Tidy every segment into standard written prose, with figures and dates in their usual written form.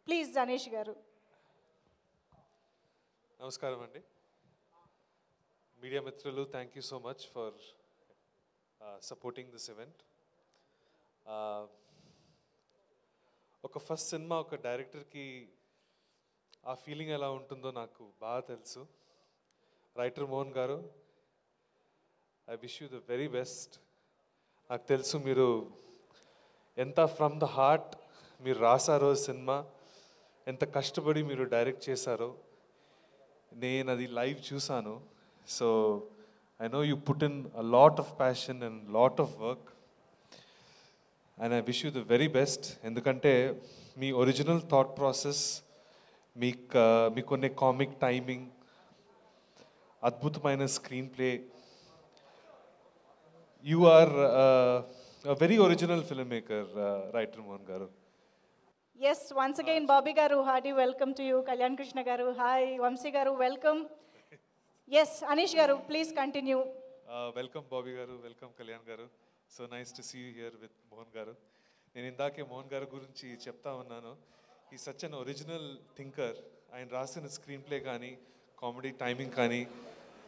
Please Anesh గారు. నమస్కారం అండి. మీడియా మిత్రులు, thank you so much for supporting this event. ఒక ఫస్ట్ సినిమా ఒక డైరెక్టర్కి ఆ ఫీలింగ్ ఎలా ఉంటుందో నాకు బాగా తెలుసు. రైటర్ మోహన్ గారు, I wish you the very best. నాకు తెలుసు మీరు ఎంత ఫ్రమ్ ద హార్ట్ మీరు రాసారో సినిమా, ఎంత కష్టపడి మీరు డైరెక్ట్ చేశారో నేను అది లైవ్ చూసాను. So I know you put in a lot of passion and lot of work and I wish you the very best. ఎందుకంటే మీ ఒరిజినల్ థాట్ ప్రాసెస్, మీకున్న కామిక్ టైమింగ్, అద్భుతమైన screenplay, you are very original filmmaker writer Mohan garu. Yes, once again, Bobby garu, hearty welcome to you. Kalyan Krishna garu, hi. Vamsi garu, welcome. Yes, Anish garu, please continue. Welcome Bobby garu, welcome Kalyan garu. So nice to see you here with Mohan garu. నేను ఇందాకే మోహన్ గారు గురించి చెప్తా ఉన్నాను. ఈ such an original thinker. ఆయన రాసిన screenplay కానీ, కామెడీ టైమింగ్ కానీ,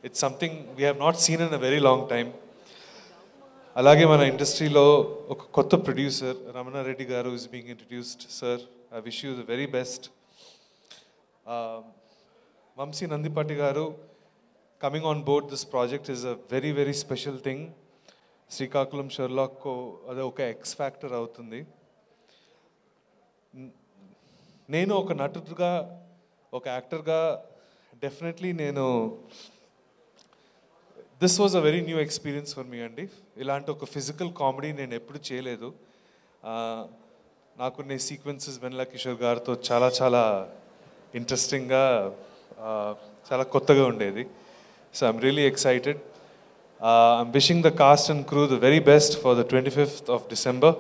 it's something we have not seen in a very long time. అలాగే మన ఇండస్ట్రీలో ఒక కొత్త ప్రొడ్యూసర్ రమణారెడ్డి గారు is being introduced. Sir, I wish you the very best. Vamsi Nandipati గారు, coming on board this project is a very very special thing. Srikakulam షెర్లాక్కు అదే ఒక ఎక్స్ ఫ్యాక్టర్ అవుతుంది. నేను ఒక నటుడుగా, ఒక యాక్టర్గా definitely this was a very new experience for me అండి. ఇలాంటి ఒక ఫిజికల్ కామెడీ నేను ఎప్పుడు చేయలేదు. నాకున్న సీక్వెన్సెస్ వెన్నెల కిషోర్ గారితో చాలా చాలా ఇంట్రెస్టింగ్గా, చాలా కొత్తగా ఉండేది. So I'm really excited. I'm wishing the cast and crew the very best for the 25th of December.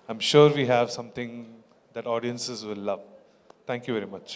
I'm sure we have something that audiences will love. Thank you very much.